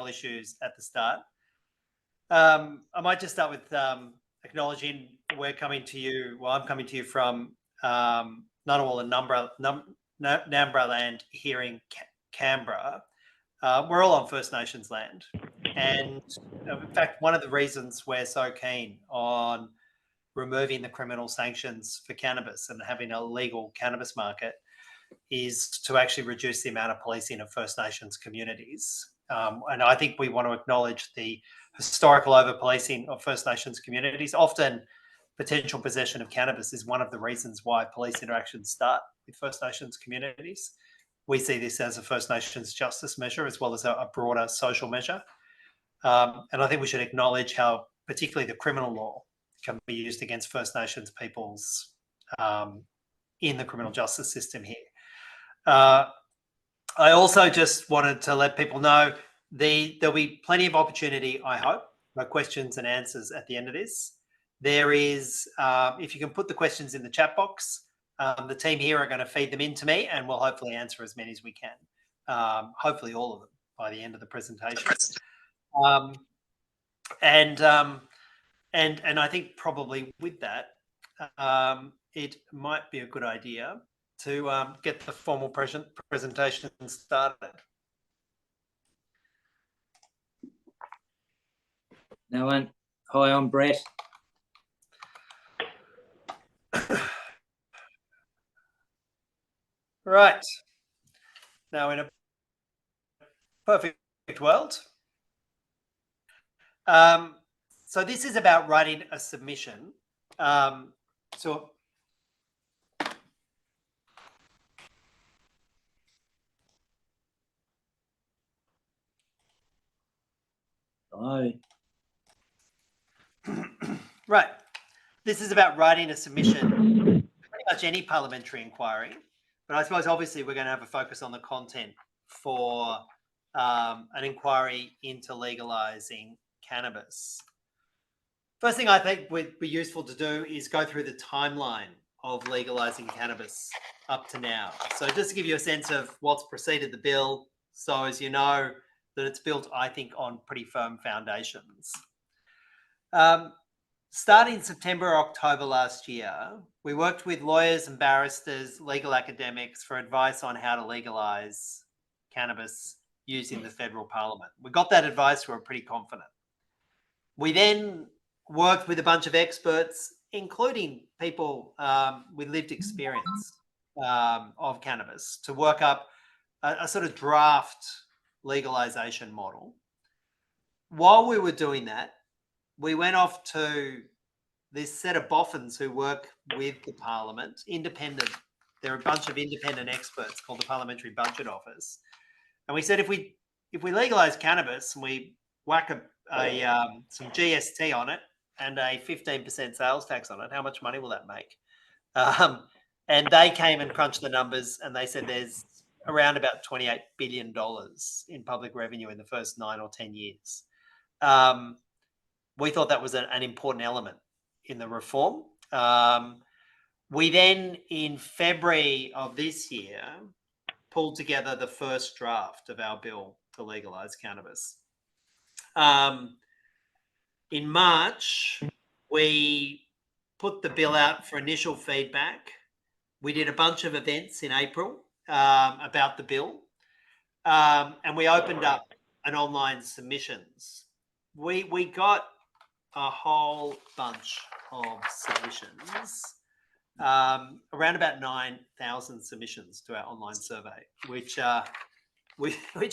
general issues at the start. I might just start with acknowledging we're coming to you. Well, I'm coming to you from Ngunnawal and Nambra land here in Canberra. We're all on First Nations land. And in fact, one of the reasons we're so keen on removing the criminal sanctions for cannabis and having a legal cannabis market is to actually reduce the amount of policing of First Nations communities. And I think we want to acknowledge the historical over-policing of First Nations communities. Often potential possession of cannabis is one of the reasons why police interactions start with First Nations communities. We see this as a First Nations justice measure as well as a broader social measure. And I think we should acknowledge how particularly the criminal law can be used against First Nations peoples in the criminal justice system here. I also just wanted to let people know there'll be plenty of opportunity, I hope, for questions and answers at the end of this. There is, if you can put the questions in the chat box, the team here are going to feed them into me and we'll hopefully answer as many as we can. Hopefully all of them by the end of the presentation. And I think probably with that, it might be a good idea to get the formal presentation started. No one. Hi, I'm Brett. Right. Now, in a perfect world, so this is about writing a submission. So Hello. Right. This is about writing a submission, pretty much any parliamentary inquiry. But I suppose obviously we're going to have a focus on the content for an inquiry into legalising cannabis. First thing I think would be useful to do is go through the timeline of legalising cannabis up to now. So just to give you a sense of what's preceded the bill, so as you know that it's built, I think, on pretty firm foundations. Starting September, October last year, we worked with lawyers and barristers, legal academics for advice on how to legalise cannabis using the federal parliament. We got that advice, we were pretty confident. We then worked with a bunch of experts, including people with lived experience of cannabis, to work up a sort of draft legalisation model. While we were doing that, we went off to this set of boffins who work with the parliament, independent. There are a bunch of independent experts called the Parliamentary Budget Office. And we said, if we legalise cannabis and we whack some GST on it and a 15% sales tax on it, how much money will that make? And they came and crunched the numbers and they said there's around about $28 billion in public revenue in the first 9 or 10 years. We thought that was an important element in the reform. We then, in February of this year, pulled together the first draft of our bill to legalise cannabis. In March, we put the bill out for initial feedback. We did a bunch of events in April about the bill, and we opened up an online submissions. We got a whole bunch of submissions, around about 9,000 submissions to our online survey, which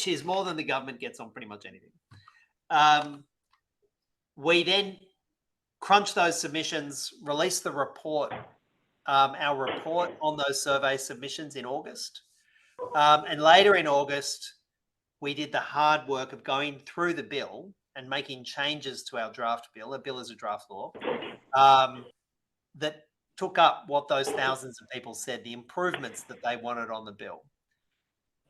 is more than the government gets on pretty much anything. We then crunched those submissions, released the report, our report on those survey submissions in August. And later in August, we did the hard work of going through the bill and making changes to our draft bill. A bill is a draft law that took up what those thousands of people said, the improvements that they wanted on the bill.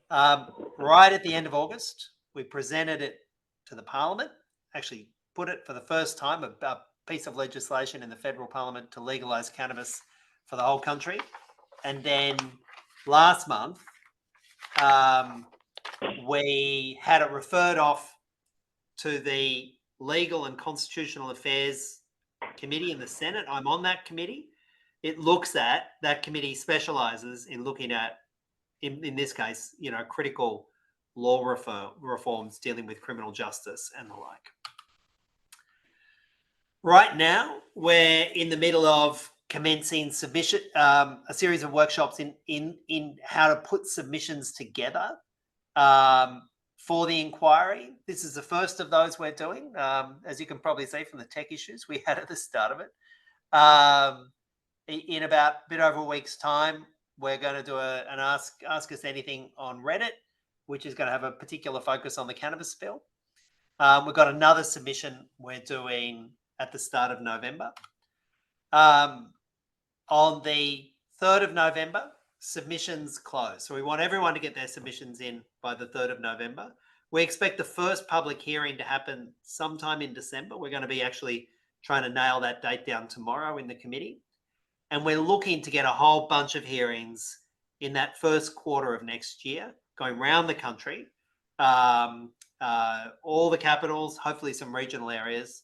Right at the end of August, we presented it to the Parliament, actually put it for the first time, a piece of legislation in the federal Parliament to legalise cannabis for the whole country. And then last month, we had it referred off to the Legal and Constitutional Affairs Committee in the Senate. I'm on that committee. That committee specializes in looking at, in this case, critical law reforms dealing with criminal justice and the like. Right now, we're in the middle of commencing submission, a series of workshops in how to put submissions together for the inquiry. This is the first of those we're doing, as you can probably see from the tech issues we had at the start of it. In about a bit over a week's time, we're going to do an Ask Us Anything on Reddit, which is going to have a particular focus on the cannabis bill. We've got another submission we're doing at the start of November. On the 3rd of November, submissions close. So we want everyone to get their submissions in by the 3rd of November. We expect the first public hearing to happen sometime in December. We're going to be actually trying to nail that date down tomorrow in the committee. And we're looking to get a whole bunch of hearings in that first quarter of next year, going around the country, all the capitals, hopefully some regional areas,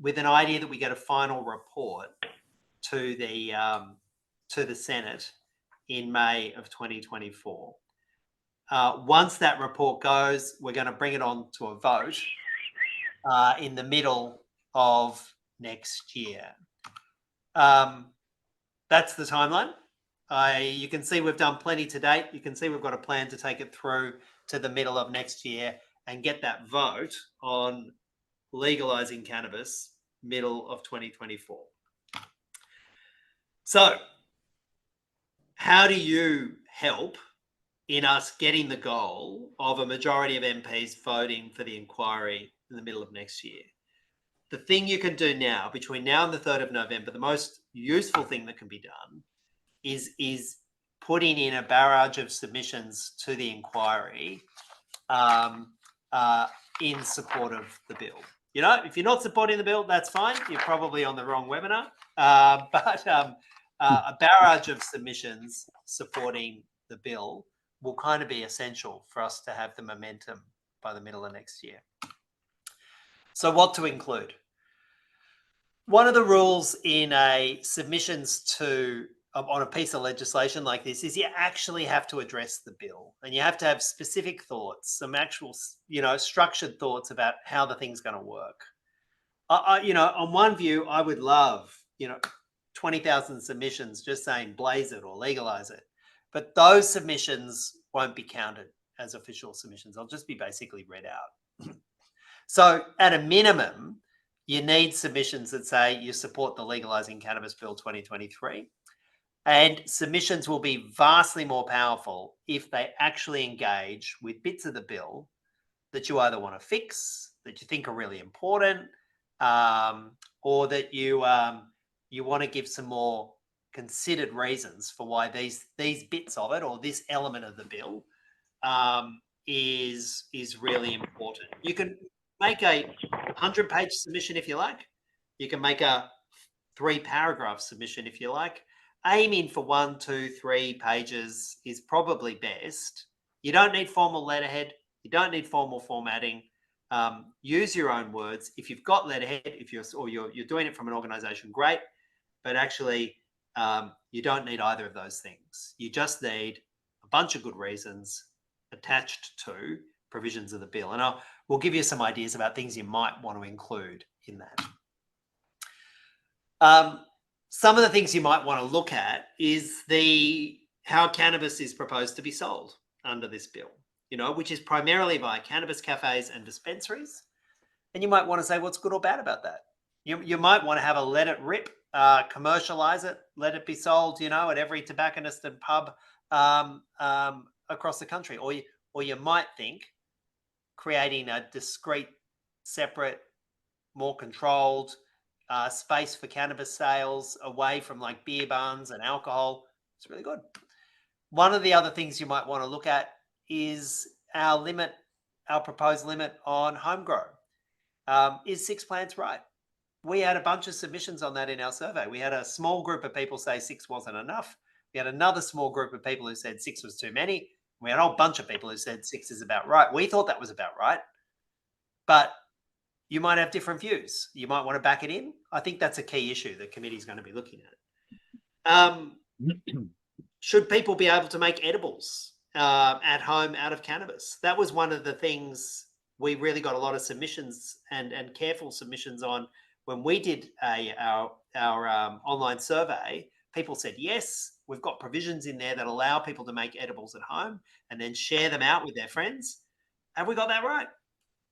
with an idea that we get a final report to the Senate in May of 2024. Once that report goes, we're going to bring it on to a vote in the middle of next year. That's the timeline. You can see we've done plenty to date. You can see we've got a plan to take it through to the middle of next year and get that vote on legalizing cannabis middle of 2024. So how do you help in us getting the goal of a majority of MPs voting for the inquiry in the middle of next year? The thing you can do now, between now and the 3rd of November, the most useful thing that can be done is putting in a barrage of submissions to the inquiry in support of the bill. If you're not supporting the bill, that's fine. You're probably on the wrong webinar. But a barrage of submissions supporting the bill will kind of be essential for us to have the momentum by the middle of next year. So what to include? One of the rules in a submissions on a piece of legislation like this is you actually have to address the bill, and you have to have specific thoughts, some actual, structured thoughts about how the thing's going to work. On one view, I would love, 20,000 submissions just saying blaze it or legalize it, but those submissions won't be counted as official submissions. They'll just be basically read out. So at a minimum, you need submissions that say you support the Legalising Cannabis Bill 2023. And submissions will be vastly more powerful if they actually engage with bits of the bill that you either want to fix, that you think are really important, or that you want to give some more considered reasons for why these bits of it or this element of the bill is really important. You can make a 100-page submission if you like. You can make a 3-paragraph submission if you like. Aiming for 1, 2, 3 pages is probably best. You don't need formal letterhead. You don't need formal formatting. Use your own words. If you've got letterhead, if you're doing it from an organization, great. But actually, you don't need either of those things. You just need a bunch of good reasons attached to provisions of the bill. And we'll give you some ideas about things you might want to include in that. Some of the things you might want to look at is how cannabis is proposed to be sold under this bill, which is primarily via cannabis cafes and dispensaries. And you might want to say what's good or bad about that. You might want to have a let it rip, commercialize it, let it be sold, at every tobacconist and pub across the country. Or you might think creating a discrete, separate, more controlled space for cannabis sales away from like beer barns and alcohol. It's really good. One of the other things you might want to look at is our proposed limit on home grow. Is 6 plants right? We had a bunch of submissions on that in our survey. We had a small group of people say 6 wasn't enough. We had another small group of people who said 6 was too many. We had a whole bunch of people who said 6 is about right. We thought that was about right. But you might have different views. You might want to back it in. I think that's a key issue the committee is going to be looking at. Should people be able to make edibles at home out of cannabis? That was one of the things we really got a lot of submissions and careful submissions on when we did our online survey. People said, yes, we've got provisions in there that allow people to make edibles at home and then share them out with their friends. Have we got that right?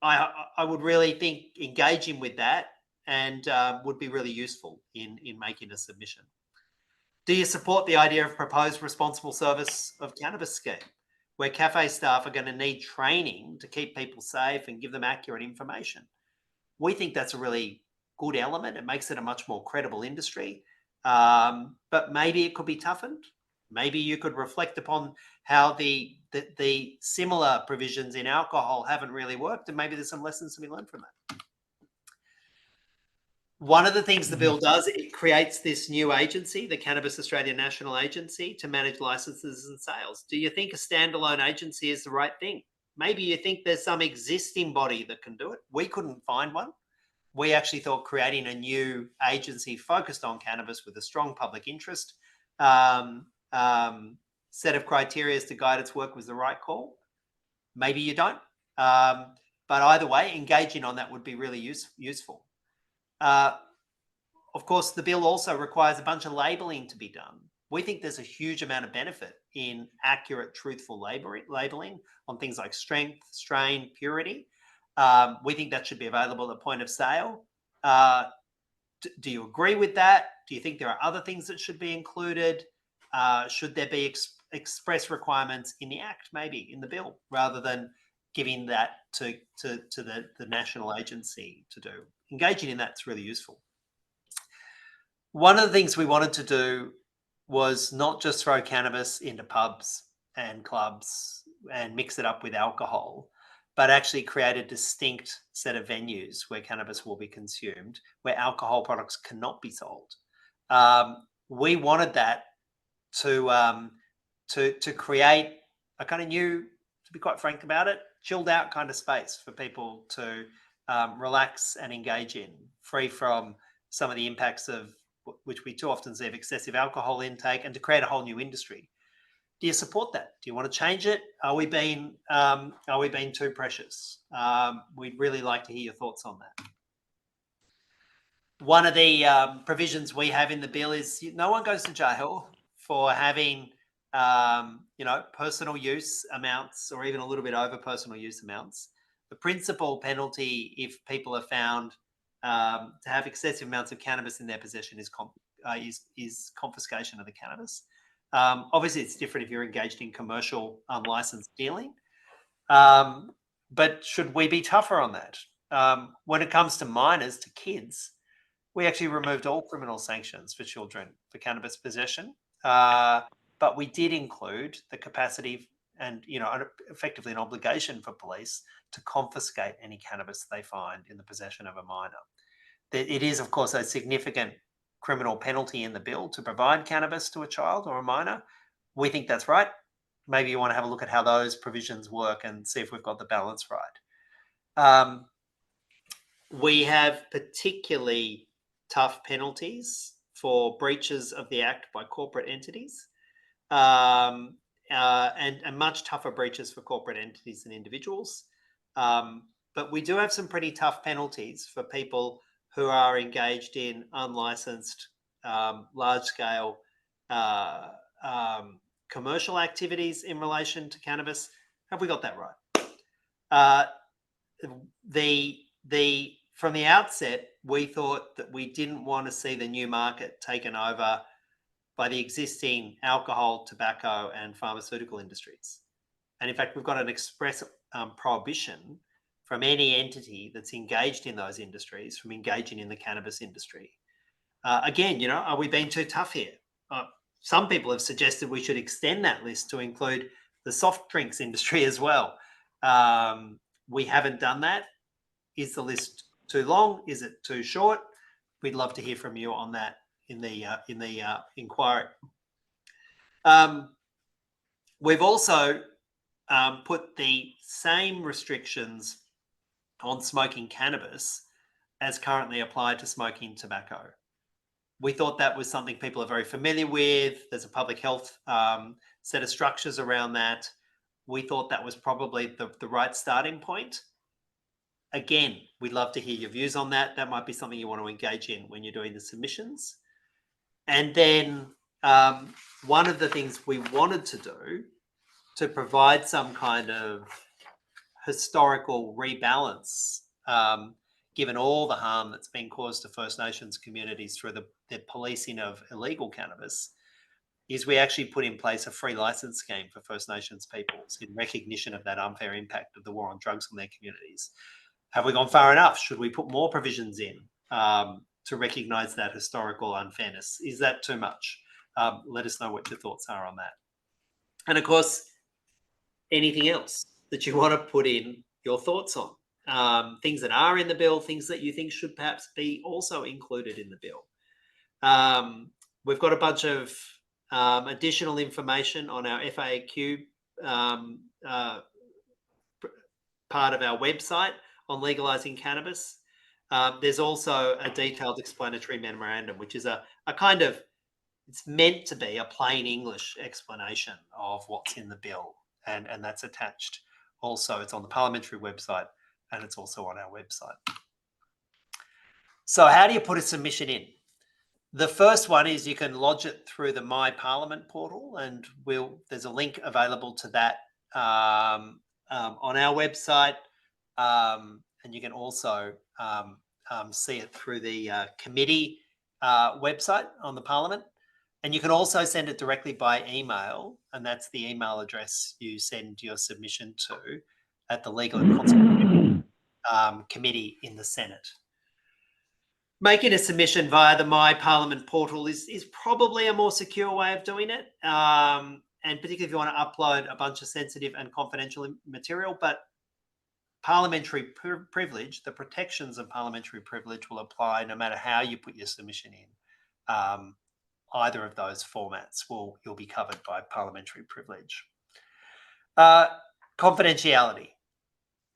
I would really think engaging with that and would be really useful in making a submission. Do you support the idea of proposed responsible service of cannabis scheme, where cafe staff are going to need training to keep people safe and give them accurate information? We think that's a really good element. It makes it a much more credible industry, but maybe it could be toughened. Maybe you could reflect upon how the similar provisions in alcohol haven't really worked, and maybe there's some lessons to be learned from that. One of the things the bill does, it creates this new agency, the Cannabis Australia National Agency, to manage licenses and sales. Do you think a standalone agency is the right thing? Maybe you think there's some existing body that can do it. We couldn't find one. We actually thought creating a new agency focused on cannabis with a strong public interest set of criteria to guide its work was the right call. Maybe you don't. But either way, engaging on that would be really useful. Of course, the bill also requires a bunch of labelling to be done. We think there's a huge amount of benefit in accurate, truthful labelling on things like strength, strain, purity. We think that should be available at the point of sale. Do you agree with that? Do you think there are other things that should be included? Should there be express requirements in the Act, maybe in the bill, rather than giving that to the national agency to do? Engaging in that's really useful. One of the things we wanted to do was not just throw cannabis into pubs and clubs and mix it up with alcohol, but actually create a distinct set of venues where cannabis will be consumed, where alcohol products cannot be sold. We wanted that to create a kind of new, to be quite frank about it, chilled out kind of space for people to relax and engage in, free from some of the impacts of which we too often see of excessive alcohol intake, and to create a whole new industry. Do you support that? Do you want to change it? Are we being too precious? We'd really like to hear your thoughts on that. One of the provisions we have in the bill is no one goes to jail for having personal use amounts or even a little bit over personal use amounts. The principal penalty if people are found to have excessive amounts of cannabis in their possession is confiscation of the cannabis. Obviously, it's different if you're engaged in commercial unlicensed dealing. But should we be tougher on that? When it comes to minors, to kids, we actually removed all criminal sanctions for children for cannabis possession. But we did include the capacity and, effectively an obligation for police to confiscate any cannabis they find in the possession of a minor. It is, of course, a significant criminal penalty in the bill to provide cannabis to a child or a minor. We think that's right. Maybe you want to have a look at how those provisions work and see if we've got the balance right. We have particularly tough penalties for breaches of the Act by corporate entities, and much tougher breaches for corporate entities than individuals. But we do have some pretty tough penalties for people who are engaged in unlicensed, large-scale commercial activities in relation to cannabis. Have we got that right? From the outset, we thought that we didn't want to see the new market taken over by the existing alcohol, tobacco, and pharmaceutical industries. And in fact, we've got an express prohibition from any entity that's engaged in those industries from engaging in the cannabis industry. Again, are we being too tough here? Some people have suggested we should extend that list to include the soft drinks industry as well. We haven't done that. Is the list too long? Is it too short? We'd love to hear from you on that in the inquiry. We've also put the same restrictions on smoking cannabis as currently applied to smoking tobacco. We thought that was something people are very familiar with. There's a public health set of structures around that. We thought that was probably the right starting point. Again, we'd love to hear your views on that. That might be something you want to engage in when you're doing the submissions. And then one of the things we wanted to do to provide some kind of historical rebalance, given all the harm that's been caused to First Nations communities through the policing of illegal cannabis, is we actually put in place a free license scheme for First Nations peoples in recognition of that unfair impact of the war on drugs on their communities. Have we gone far enough? Should we put more provisions in to recognise that historical unfairness? Is that too much? Let us know what your thoughts are on that. And of course, anything else that you want to put in your thoughts on, things that are in the bill, things that you think should perhaps be also included in the bill. We've got a bunch of additional information on our FAQ part of our website on legalising cannabis. There's also a detailed explanatory memorandum, which is a kind of, it's meant to be a plain English explanation of what's in the bill. And that's attached. Also, it's on the Parliamentary website and it's also on our website. So how do you put a submission in? The first one is you can lodge it through the My Parliament portal, and there's a link available to that on our website. And you can also see it through the committee website on the Parliament. And you can also send it directly by email, and that's the email address you send your submission to at the Legal and Constitutional Committee in the Senate. Making a submission via the My Parliament portal is probably a more secure way of doing it, and particularly if you want to upload a bunch of sensitive and confidential material. But parliamentary privilege, the protections of parliamentary privilege will apply no matter how you put your submission in. Either of those formats you'll be covered by parliamentary privilege. Confidentiality.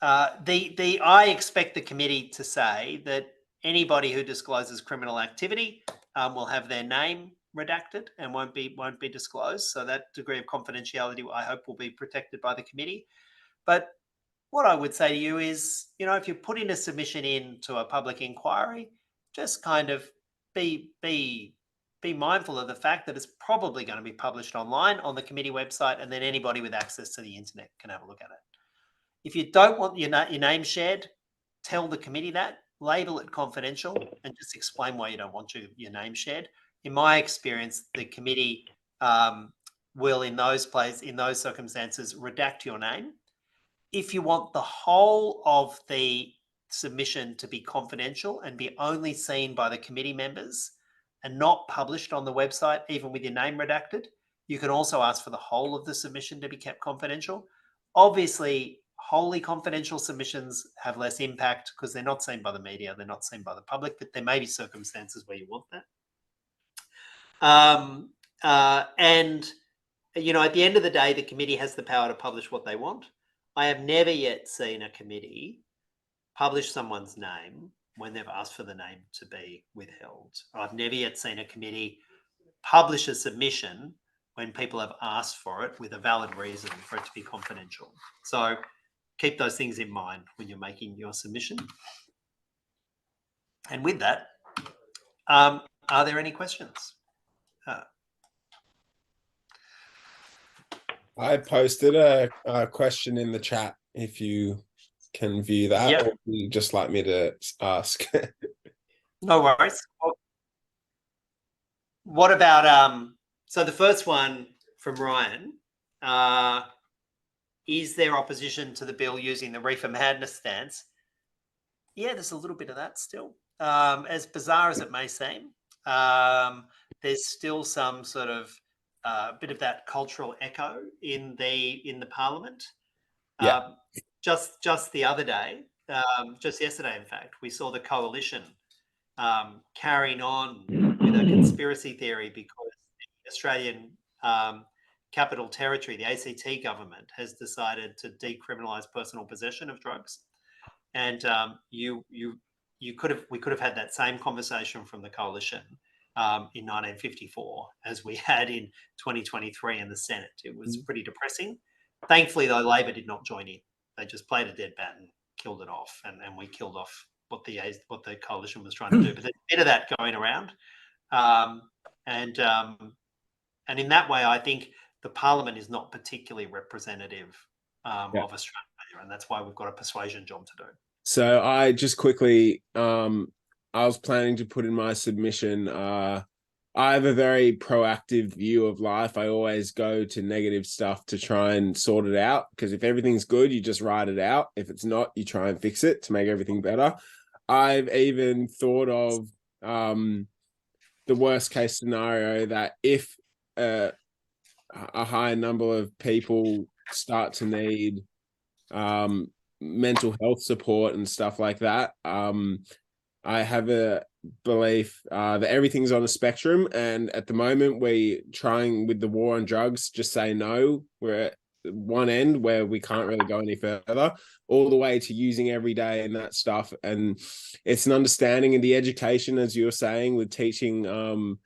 I expect the committee to say that anybody who discloses criminal activity will have their name redacted and won't be disclosed. So that degree of confidentiality, I hope, will be protected by the committee. But what I would say to you is, if you're putting a submission in to a public inquiry, just kind of be mindful of the fact that it's probably going to be published online on the committee website, and then anybody with access to the internet can have a look at it. If you don't want your name shared, tell the committee that, label it confidential, and just explain why you don't want your name shared. In my experience, the committee will, in those circumstances, redact your name. If you want the whole of the submission to be confidential and be only seen by the committee members and not published on the website, even with your name redacted, you can also ask for the whole of the submission to be kept confidential. Obviously, wholly confidential submissions have less impact because they're not seen by the media, they're not seen by the public, but there may be circumstances where you want that. And, at the end of the day, the committee has the power to publish what they want. I have never yet seen a committee publish someone's name when they've asked for the name to be withheld. I've never yet seen a committee publish a submission when people have asked for it with a valid reason for it to be confidential. So keep those things in mind when you're making your submission. And with that, are there any questions? I posted a question in the chat if you can view that, Yep. or you just like me to ask. No worries. What about, so the first one from Ryan, is there opposition to the bill using the reefer madness stance? Yeah, there's a little bit of that still. As bizarre as it may seem, there's still some sort of bit of that cultural echo in the Parliament. Yeah. Just the other day, just yesterday, in fact, we saw the coalition carrying on with a conspiracy theory because the Australian Capital Territory, the ACT government, has decided to decriminalise personal possession of drugs. And you we could have had that same conversation from the coalition in 1954 as we had in 2023 in the Senate. It was pretty depressing. Thankfully, though, Labor did not join in. They just played a dead bat and killed it off, and we killed off what the coalition was trying to do. But there's a bit of that going around, and in that way, I think the Parliament is not particularly representative of Australia, and that's why we've got a persuasion job to do. So I just quickly, I was planning to put in my submission. I have a very proactive view of life. I always go to negative stuff to try and sort it out, because if everything's good, you just ride it out. If it's not, you try and fix it to make everything better. I've even thought of the worst case scenario, that if a high number of people start to need mental health support and stuff like that, I have a belief that everything's on a spectrum, and at the moment we trying with the war on drugs just say no. We're at one end where we can't really go any further, all the way to using every day and that stuff. And it's an understanding in the education, as you were saying, with teaching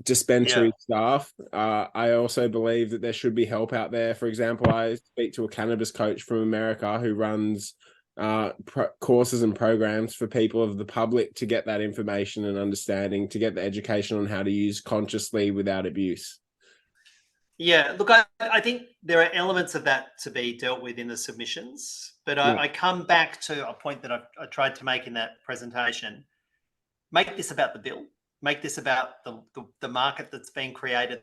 dispensary staff. I also believe that there should be help out there. For example, I speak to a cannabis coach from America who runs courses and programs for people of the public to get that information and understanding, to get the education on how to use consciously without abuse. Yeah, look, I think there are elements of that to be dealt with in the submissions, but I come back to a point that I tried to make in that presentation. Make this about the bill. Make this about the market that's being created,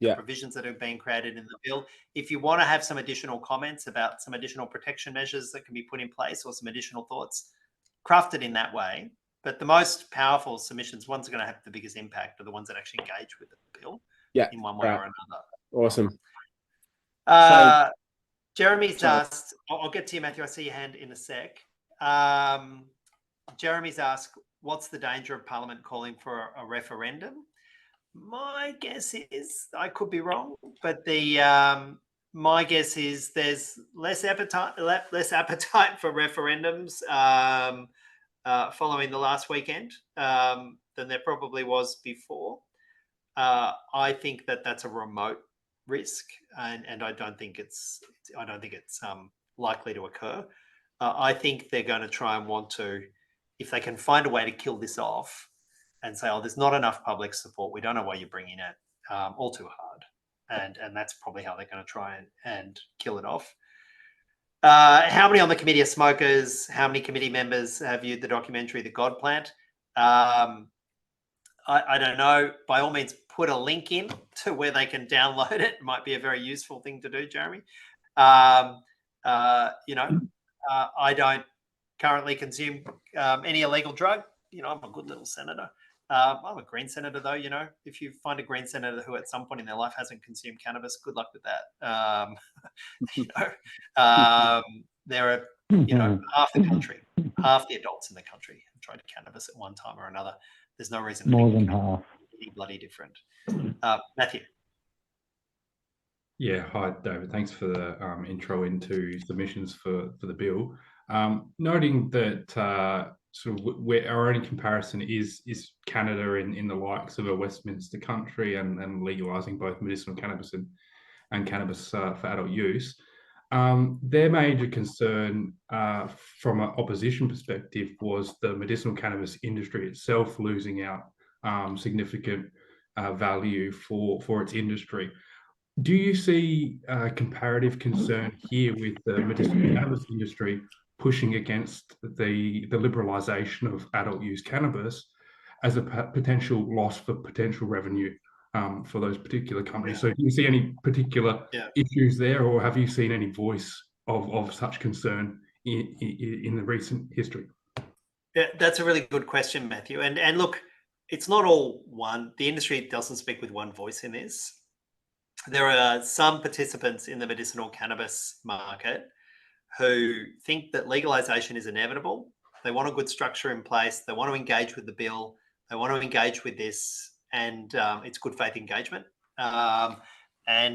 the provisions that are being created in the bill. If you want to have some additional comments about some additional protection measures that can be put in place, or some additional thoughts, craft it in that way. But the most powerful submissions, ones that are going to have the biggest impact, are the ones that actually engage with the bill in one way or another. Awesome. Jeremy's asked, I'll get to you, Matthew. I see your hand in a sec. Jeremy's asked, what's the danger of Parliament calling for a referendum? My guess is, I could be wrong, but my guess is there's less appetite for referendums following the last weekend than there probably was before. I think that's a remote risk, and I don't think it's likely to occur. I think they're going to try and want to, if they can find a way to kill this off and say, oh, there's not enough public support, we don't know why you're bringing it, all too hard. And that's probably how they're going to try and kill it off. How many on the committee are smokers? How many committee members have viewed the documentary, The God Plant? I don't know. By all means, put a link in to where they can download it. It might be a very useful thing to do, Jeremy. I don't currently consume any illegal drug. I'm a good little senator. I'm a Green senator, though. If you find a Green senator who at some point in their life hasn't consumed cannabis, good luck with that. There are, half the country, half the adults in the country have tried cannabis at one time or another. There's no reason more than half. Any bloody different. Matthew. Yeah, hi David. Thanks for the intro into submissions for the bill. Noting that sort of where our only comparison is Canada in the likes of a Westminster country and legalising both medicinal cannabis and cannabis for adult use. Their major concern from an opposition perspective was the medicinal cannabis industry itself losing out significant value for its industry. Do you see comparative concern here with the medicinal cannabis industry pushing against the liberalisation of adult use cannabis as a potential loss for potential revenue for those particular companies? So do you see any particular issues there, or have you seen any voice of such concern in the recent history? Yeah, that's a really good question, Matthew. And look, it's not all one. The industry doesn't speak with one voice in this. There are some participants in the medicinal cannabis market who think that legalization is inevitable. They want a good structure in place. They want to engage with the bill. They want to engage with this, and it's good faith engagement. And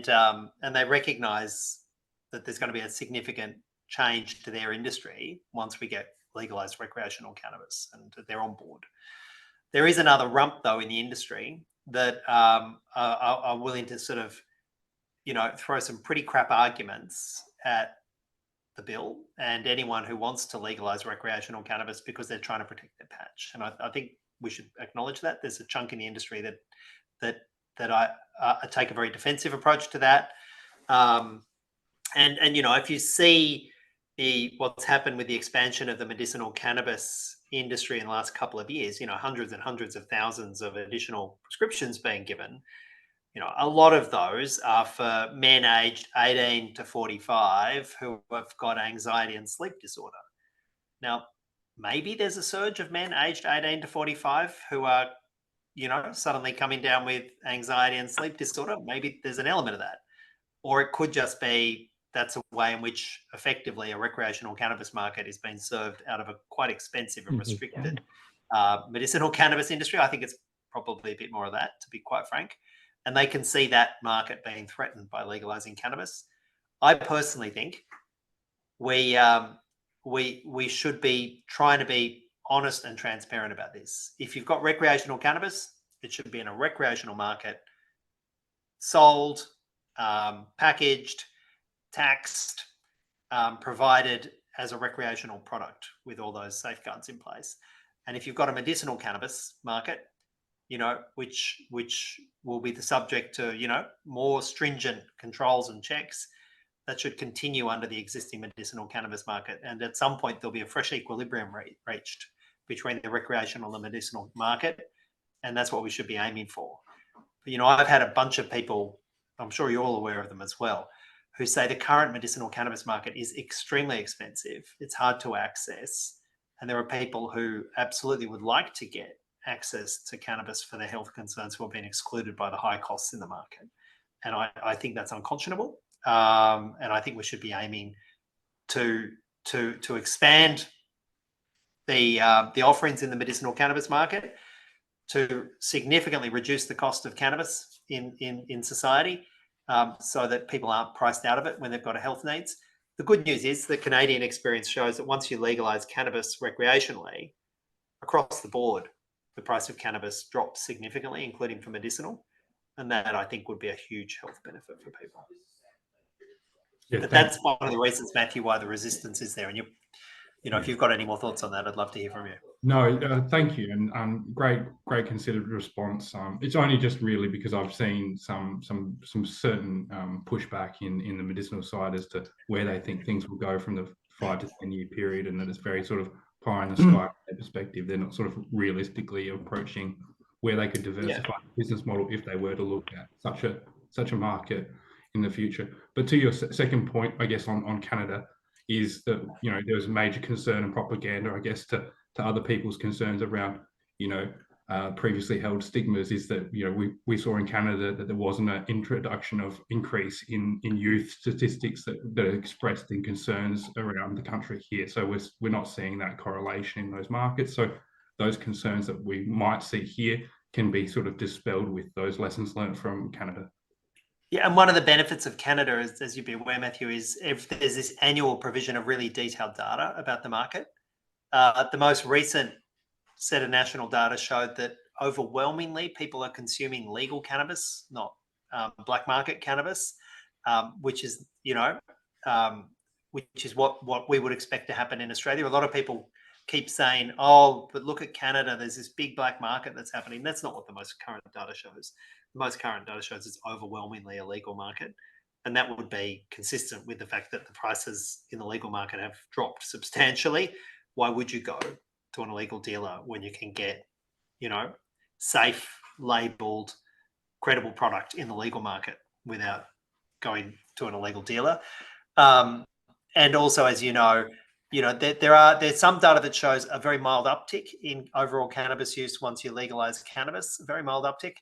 they recognise that there's going to be a significant change to their industry once we get legalise recreational cannabis, and they're on board. There is another rump, though, in the industry that are willing to sort of, throw some pretty crap arguments at the bill and anyone who wants to legalise recreational cannabis because they're trying to protect their patch. And I think we should acknowledge that there's a chunk in the industry that I take a very defensive approach to that. And if you see what's happened with the expansion of the medicinal cannabis industry in the last couple of years, hundreds and hundreds of thousands of additional prescriptions being given, a lot of those are for men aged 18 to 45 who have got anxiety and sleep disorder. Now, maybe there's a surge of men aged 18 to 45 who are, suddenly coming down with anxiety and sleep disorder. Maybe there's an element of that. Or it could just be that's a way in which effectively a recreational cannabis market is being served out of a quite expensive and restricted medicinal cannabis industry. I think it's probably a bit more of that, to be quite frank. And they can see that market being threatened by legalizing cannabis. I personally think we should be trying to be honest and transparent about this. If you've got recreational cannabis, it should be in a recreational market, sold, packaged, taxed, provided as a recreational product with all those safeguards in place. And if you've got a medicinal cannabis market, which will be the subject to, more stringent controls and checks, that should continue under the existing medicinal cannabis market. And at some point, there'll be a fresh equilibrium reached between the recreational and medicinal market. And that's what we should be aiming for. But, I've had a bunch of people, I'm sure you're all aware of them as well, who say the current medicinal cannabis market is extremely expensive. It's hard to access. And there are people who absolutely would like to get access to cannabis for their health concerns who have been excluded by the high costs in the market. And I think that's unconscionable. And I think we should be aiming to expand the offerings in the medicinal cannabis market, to significantly reduce the cost of cannabis in society, so that people aren't priced out of it when they've got a health needs. The good news is the Canadian experience shows that once you legalise cannabis recreationally, across the board, the price of cannabis drops significantly, including for medicinal. And that, I think, would be a huge health benefit for people. Yeah, but that's one of the reasons, Matthew, why the resistance is there. And if you've got any more thoughts on that, I'd love to hear from you. No, thank you, and great considered response. It's only just really because I've seen some certain pushback in the medicinal side as to where they think things will go from the 5 to 10 year period, and that it's very sort of pie in the sky from their perspective. They're not sort of realistically approaching where they could diversify the business model if they were to look at such a market in the future. But to your second point, I guess on Canada, is that there was a major concern and propaganda, I guess, to other people's concerns around previously held stigmas, is that we saw in Canada that there wasn't an introduction of increase in youth statistics that are expressed in concerns around the country here. So we're not seeing that correlation in those markets. So those concerns that we might see here can be sort of dispelled with those lessons learned from Canada. Yeah, and one of the benefits of Canada, as you'd be aware, Matthew, is if there's this annual provision of really detailed data about the market. The most recent set of national data showed that overwhelmingly people are consuming legal cannabis, not black market cannabis, which is what we would expect to happen in Australia. A lot of people keep saying, "Oh, but look at Canada. There's this big black market that's happening." That's not what the most current data shows. The most current data shows it's overwhelmingly a legal market, and that would be consistent with the fact that the prices in the legal market have dropped substantially. Why would you go to an illegal dealer when you can get, safe, labelled, credible product in the legal market without going to an illegal dealer? And also, as there's some data that shows a very mild uptick in overall cannabis use once you legalise cannabis, a very mild uptick,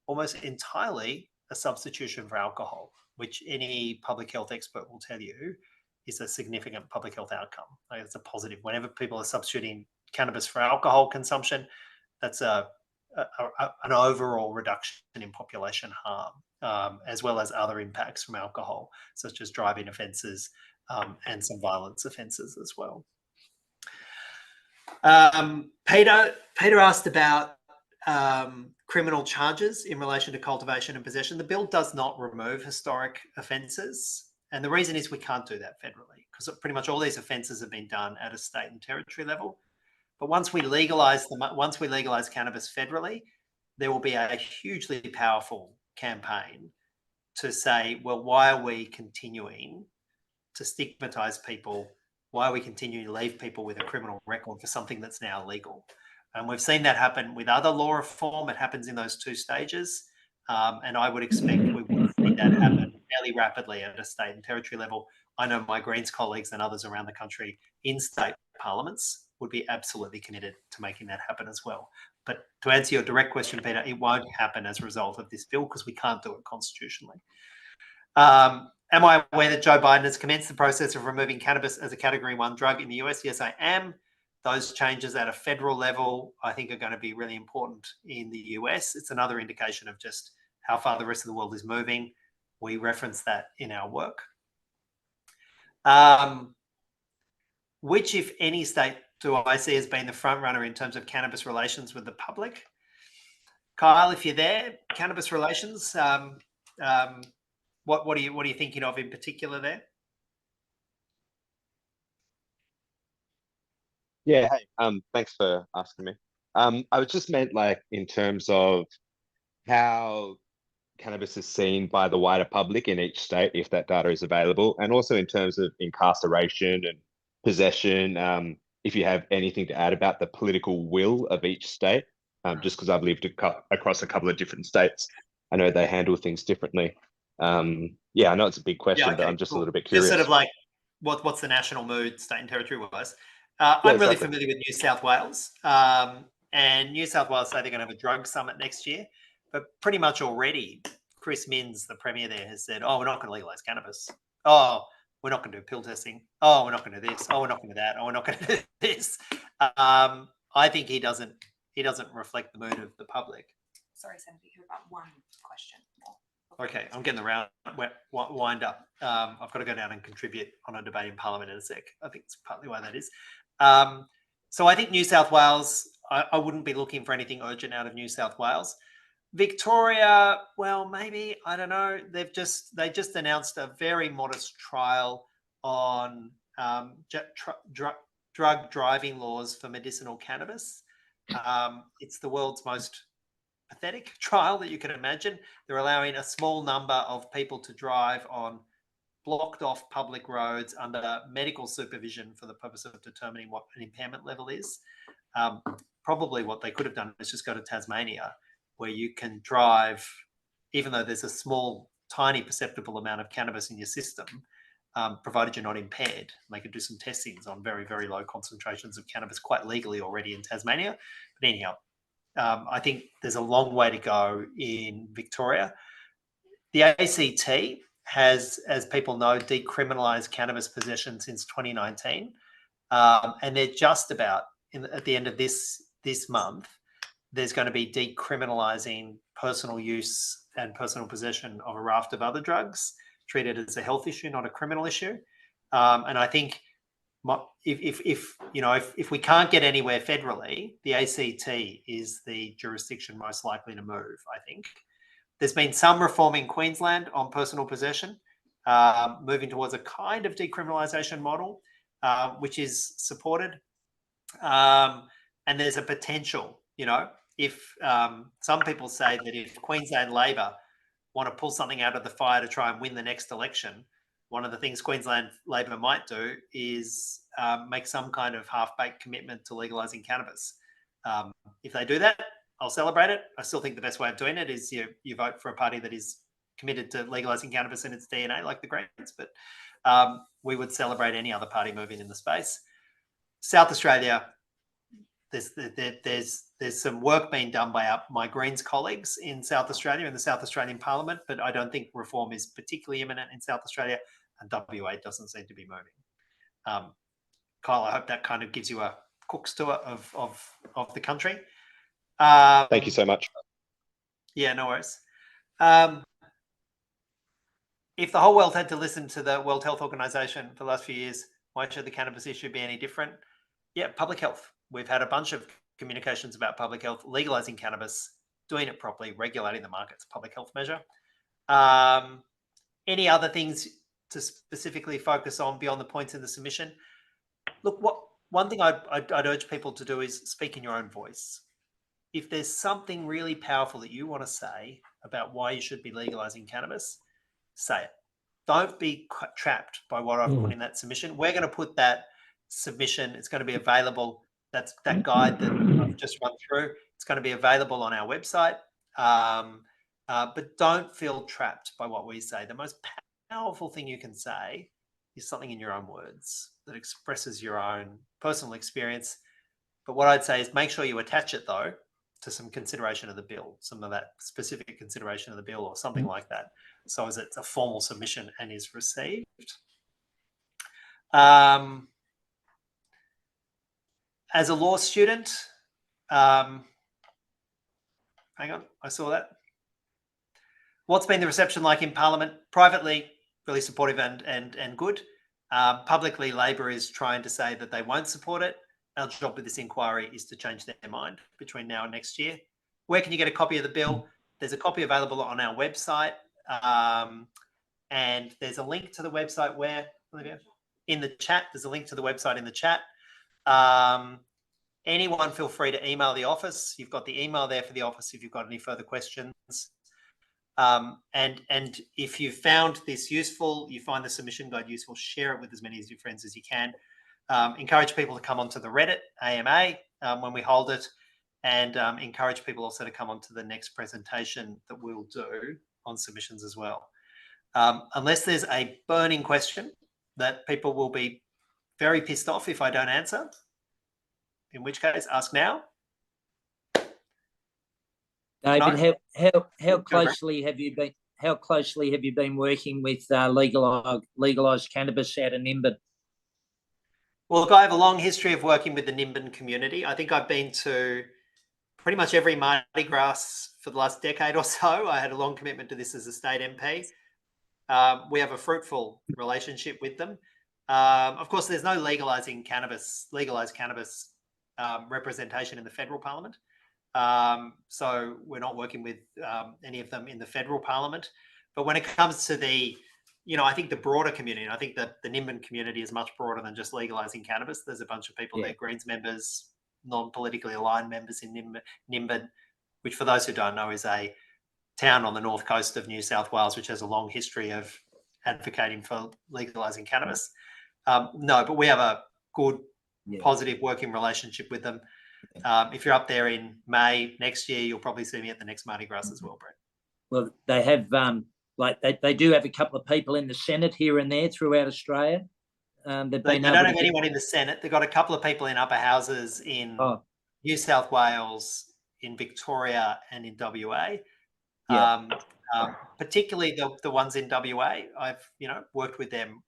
almost entirely a substitution for alcohol, which any public health expert will tell you is a significant public health outcome. Like, it's a positive. Whenever people are substituting cannabis for alcohol consumption, that's an overall reduction in population harm, as well as other impacts from alcohol, such as driving offences and some violence offences as well. Peter asked about criminal charges in relation to cultivation and possession. The bill does not remove historic offences, and the reason is we can't do that federally because pretty much all these offences have been done at a state and territory level. But once we legalise cannabis federally, there will be a hugely powerful campaign to say, well, why are we continuing to stigmatise people? Why are we continuing to leave people with a criminal record for something that's now legal? And we've seen that happen with other law reform. It happens in those two stages. And I would expect we will see that happen fairly rapidly at a state and territory level. I know my Greens colleagues and others around the country in state parliaments would be absolutely committed to making that happen as well. But to answer your direct question, Peter, it won't happen as a result of this bill because we can't do it constitutionally. Am I aware that Joe Biden has commenced the process of removing cannabis as a Category 1 drug in the US? Yes, I am. Those changes at a federal level, I think, are going to be really important in the US. It's another indication of just how far the rest of the world is moving. We reference that in our work. Which, if any, state do I see as being the front runner in terms of cannabis relations with the public? Kyle, if you're there, cannabis relations, what are you thinking of in particular there? Yeah, hey, thanks for asking me. I was just meant like in terms of how cannabis is seen by the wider public in each state, if that data is available, and also in terms of incarceration and possession, if you have anything to add about the political will of each state, just because I've lived across a couple of different states, I know they handle things differently. Yeah, I know it's a big question, Yeah, okay, but I'm just cool. a little bit curious. Just sort of like what's the national mood, state and territory wise? Yeah, I'm really exactly. familiar with New South Wales, and New South Wales say they're going to have a drug summit next year, but pretty much already Chris Minns, the premier there, has said, "Oh, we're not going to legalise cannabis. Oh, we're not going to do pill testing. Oh, we're not going to do this. Oh, we're not going to do that. Oh, we're not going to do this." I think he doesn't reflect the mood of the public. Sorry, Senator, you have about one question more. Okay, I'm getting the wind up. I've got to go down and contribute on a debate in Parliament in a sec. I think it's partly why that is. So I think New South Wales, I wouldn't be looking for anything urgent out of New South Wales. Victoria, well, maybe, I don't know. They just announced a very modest trial on drug driving laws for medicinal cannabis. It's the world's most pathetic trial that you can imagine. They're allowing a small number of people to drive on blocked off public roads under medical supervision for the purpose of determining what an impairment level is. Probably what they could have done is just go to Tasmania, where you can drive, even though there's a small, tiny perceptible amount of cannabis in your system, provided you're not impaired. They could do some testings on very, very low concentrations of cannabis quite legally already in Tasmania. But anyhow, I think there's a long way to go in Victoria. The ACT has, as people know, decriminalised cannabis possession since 2019, and they're just about at the end of this month. There's going to be decriminalising personal use and personal possession of a raft of other drugs, treated as a health issue, not a criminal issue. And I think if we can't get anywhere federally, the ACT is the jurisdiction most likely to move, I think. There's been some reform in Queensland on personal possession, moving towards a kind of decriminalisation model, which is supported. And there's a potential, if some people say that if Queensland Labor want to pull something out of the fire to try and win the next election, one of the things Queensland Labor might do is make some kind of half-baked commitment to legalising cannabis. If they do that, I'll celebrate it. I still think the best way of doing it is you vote for a party that is committed to legalising cannabis in its DNA, like the Greens, but we would celebrate any other party moving in the space. South Australia, there's some work being done by my Greens colleagues in South Australia, in the South Australian Parliament, but I don't think reform is particularly imminent in South Australia, and WA doesn't seem to be moving. Kyle, I hope that kind of gives you a cook's tour of the country. Thank you so much. Yeah, no worries. If the whole world had to listen to the World Health Organization for the last few years, why should the cannabis issue be any different? Yeah, public health. we've had a bunch of communications about public health, legalizing cannabis, doing it properly, regulating the market's a public health measure. Any other things to specifically focus on beyond the points in the submission? Look, one thing I'd urge people to do is speak in your own voice. If there's something really powerful that you want to say about why you should be legalizing cannabis, say it. Don't be trapped by what I've put in that submission. We're going to put that submission. It's going to be available. That's that guide that I've just run through. It's going to be available on our website. But don't feel trapped by what we say. The most powerful thing you can say is something in your own words that expresses your own personal experience. But what I'd say is make sure you attach it, though, to some consideration of the bill, some of that specific consideration of the bill or something like that, so as it's a formal submission and is received. As a law student, hang on, I saw that. What's been the reception like in Parliament? Privately, really supportive and good. Publicly, Labor is trying to say that they won't support it. Our job with this inquiry is to change their mind between now and next year. Where can you get a copy of the bill? There's a copy available on our website. And there's a link to the website where, in the chat, there's a link to the website in the chat. Anyone feel free to email the office. You've got the email there for the office if you've got any further questions. And if you found this useful, you find the submission guide useful, share it with as many of your friends as you can. Encourage people to come onto the Reddit AMA when we hold it, and encourage people also to come onto the next presentation that we'll do on submissions as well. Unless there's a burning question that people will be very pissed off if I don't answer, in which case ask now. David, how closely have you been? How closely have you been working with legalised cannabis out of Nimbin? Well, look, I have a long history of working with the Nimbin community. I think I've been to pretty much every Mardi Gras for the last decade or so. I had a long commitment to this as a state MP. We have a fruitful relationship with them. Of course, there's no legalised cannabis representation in the federal parliament. So we're not working with any of them in the federal parliament. But when it comes to the, I think the broader community, and I think that the Nimbin community is much broader than just legalising cannabis. There's a bunch of people there, Greens members, non-politically aligned members in Nimbin, which for those who don't know is a town on the north coast of New South Wales, which has a long history of advocating for legalising cannabis. No, but we have a good, positive working relationship with them. If you're up there in May next year, you'll probably see me at the next Mardi Gras as well, Brett. Well, they have, they do have a couple of people in the Senate here and there throughout Australia. They don't have anyone in the Senate. They've got a couple of people in upper houses in New South Wales, in Victoria, and in WA. Particularly the ones in WA. I've worked with them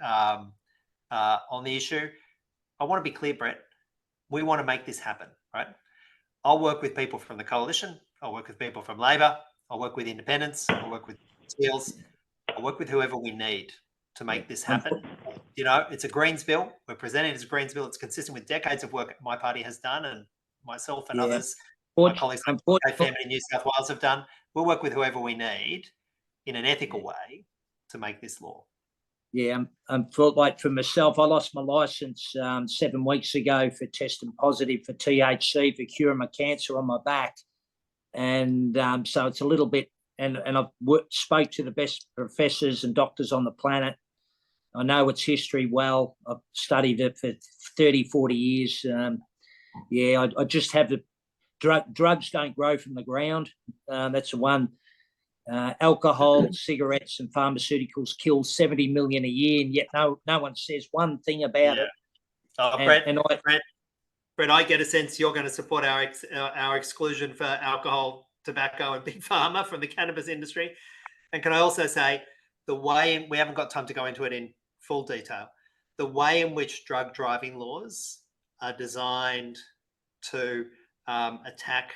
on the issue. I want to be clear, Brett. We want to make this happen, right? I'll work with people from the coalition. I'll work with people from Labor. I'll work with independents. I'll work with Steels. I'll work with whoever we need to make this happen. It's a Greens bill. We're presenting it as a Greens bill. It's consistent with decades of work my party has done, and myself and others, my colleagues in New South Wales have done. We'll work with whoever we need in an ethical way to make this law. Yeah, for myself, I lost my licence 7 weeks ago for testing positive for THC for curing my cancer on my back, and so it's a little bit. And I've spoke to the best professors and doctors on the planet. I know its history well. I've studied it for 30, 40 years. I just have the drugs don't grow from the ground. That's the one. Alcohol, cigarettes, and pharmaceuticals kill 70 million a year, and yet no one says one thing about it. Brett, I get a sense you're going to support our exclusion for alcohol, tobacco, and big pharma from the cannabis industry. And can I also say the way we haven't got time to go into it in full detail. The way in which drug driving laws are designed to attack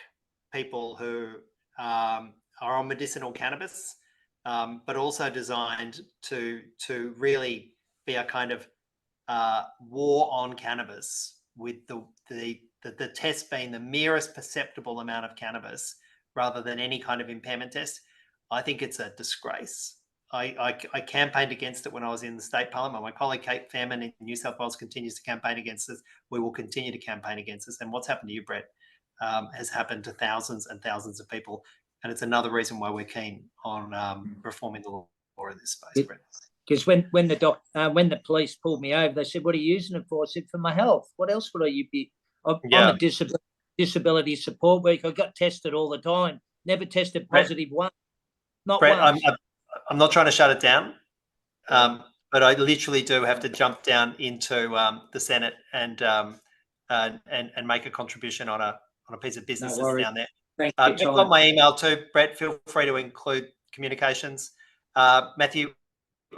people who are on medicinal cannabis, but also designed to really be a kind of war on cannabis with the the test being the merest perceptible amount of cannabis rather than any kind of impairment test, I think it's a disgrace. I campaigned against it when I was in the state parliament. My colleague Kate Fairman in New South Wales continues to campaign against this. We will continue to campaign against this. And what's happened to you, Brett, has happened to thousands and thousands of people. And it's another reason why we're keen on reforming the law in this space, Brett. Because when the police pulled me over, they said, "What are you using it for?" I said, "For my health. What else would I be? I'm a disability support worker. I got tested all the time. Never tested positive once. Not Brett, once." I'm not trying to shut it down, but I literally do have to jump down into the Senate and make a contribution on a piece of business that's down there. Thank You've got my email too, Brett. Feel free to include communications. Matthew,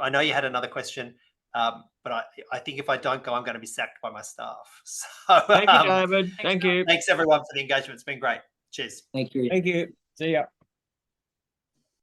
I know you had another question, but I think if I don't go, I'm going to be sacked by my staff. So Thank you, David. Thank you. Thanks everyone for the engagement. It's been great. Cheers. Thank you. Thank you. See ya.